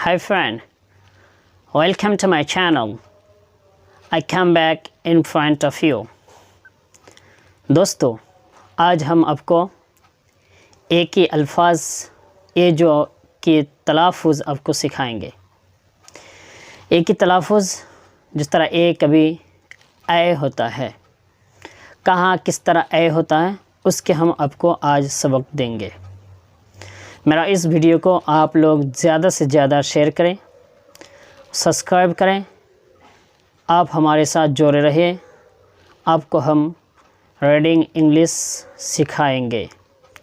Hi friend, welcome to my channel. I come back in front of you. दोस्तों, आज हम आपको एक ही अल्फाज ये जो कि तलाफ़ुज़ आपको सिखाएंगे। एक ही तलाफ़ुज़ जिस तरह ए कभी ए होता है, कहाँ किस तरह ए होता है, उसके हम आपको आज सबक देंगे। मेरा इस वीडियो को आप लोग ज़्यादा से ज़्यादा शेयर करें, सब्सक्राइब करें। आप हमारे साथ जुड़े रहिए। आपको हम रीडिंग इंग्लिश सिखाएंगे,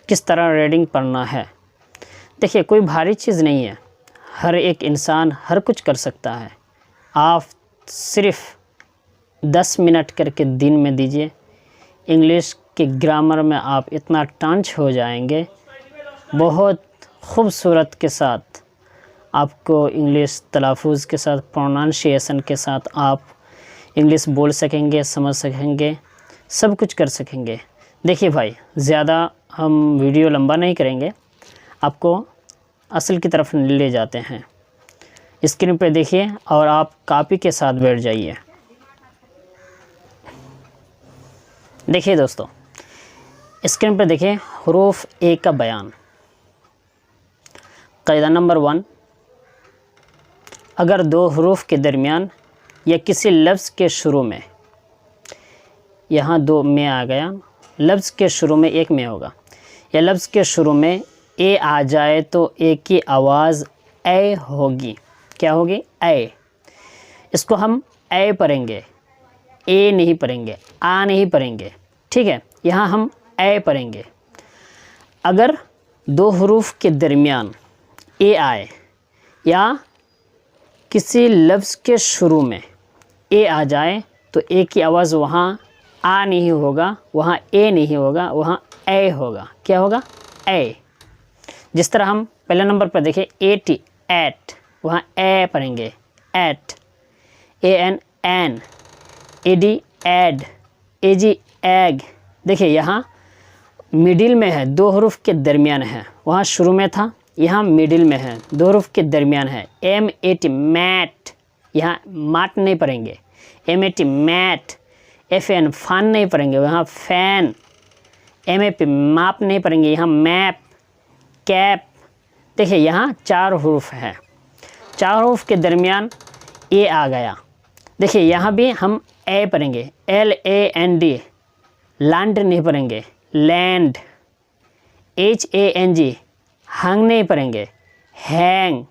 किस तरह रीडिंग पढ़ना है। देखिए, कोई भारी चीज़ नहीं है, हर एक इंसान हर कुछ कर सकता है। आप सिर्फ़ 10 मिनट करके दिन में दीजिए, इंग्लिश के ग्रामर में आप इतना टंच हो जाएंगे, बहुत ख़ूबसूरत के साथ आपको इंग्लिश तलाफ़ुज़ के साथ, प्रोनाउंसिएशन के साथ आप इंग्लिश बोल सकेंगे, समझ सकेंगे, सब कुछ कर सकेंगे। देखिए भाई, ज़्यादा हम वीडियो लंबा नहीं करेंगे, आपको असल की तरफ ले जाते हैं। स्क्रीन पे देखिए और आप कॉपी के साथ बैठ जाइए। देखिए दोस्तों, स्क्रीन पे देखिए हरूफ ए का बयान। कायदा नंबर 1, अगर दो हरूफ के दरमियान या किसी लफ्ज़ के शुरू में, यहाँ दो में आ गया, लफ्ज़ के शुरू में एक में होगा, या लफ्ज़ के शुरू में ए आ जाए तो ए की आवाज़ ए होगी। क्या होगी? ए। इसको हम ए पढ़ेंगे, ए नहीं पढ़ेंगे, आ नहीं पढ़ेंगे, ठीक है। यहाँ हम ए पढ़ेंगे। अगर दो हरूफ के दरमियान ए आए या किसी लफ्ज़ के शुरू में ए आ जाए तो ए की आवाज़ वहाँ आ नहीं होगा, वहाँ ए नहीं होगा, वहाँ ए होगा। क्या होगा? ए। जिस तरह हम पहले नंबर पर देखें, एटी, एट, वहाँ ए पढ़ेंगे, at. A N, an. A D, add. A G, egg. देखिए, यहाँ मिडिल में है, दो हरूफ के दरमियान है। वहाँ शुरू में था, यहाँ मिडिल में है, दो हरूफ के दरमियान है। M A T, mat. यहाँ माट नहीं पढ़ेंगे, M A T, mat. F N, fun नहीं पढ़ेंगे, यहाँ फैन। एम ए पी, माप नहीं पढ़ेंगे, यहाँ मैप, कैप। देखिए, यहाँ 4 हरूफ है, 4 हरूफ के दरमियान ए आ गया। देखिए, यहाँ भी हम ए पढ़ेंगे, L A N D. Land नहीं पढ़ेंगे, land. H A N G, hung नहीं पढ़ेंगे, hang.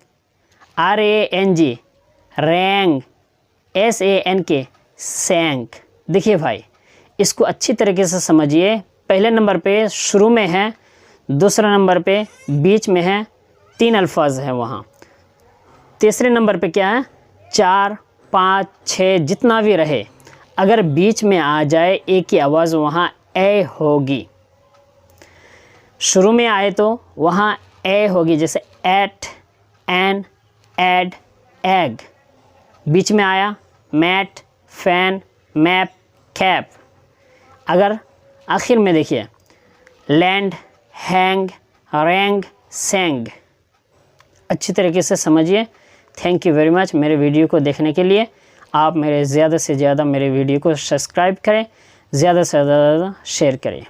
R A N G, rang. S A N K, sank. देखिए भाई, इसको अच्छी तरीके से समझिए। पहले नंबर पे शुरू में है, दूसरा नंबर पे बीच में है, 3 अल्फाज है वहाँ। तीसरे नंबर पे क्या है? 4, 5, 6 जितना भी रहे, अगर बीच में आ जाए ए की आवाज़ वहाँ ए होगी। शुरू में आए तो वहाँ ए होगी, जैसे एट, एन, एड, एग। बीच में आया मैट, फैन, मैप, कैप। अगर आखिर में देखिए, लैंड, हैंग, रैंग, सेंग। अच्छी तरीके से समझिए। थैंक यू वेरी मच मेरे वीडियो को देखने के लिए। आप मेरे ज़्यादा से ज़्यादा मेरे वीडियो को सब्सक्राइब करें, ज़्यादा से ज़्यादा शेयर करें।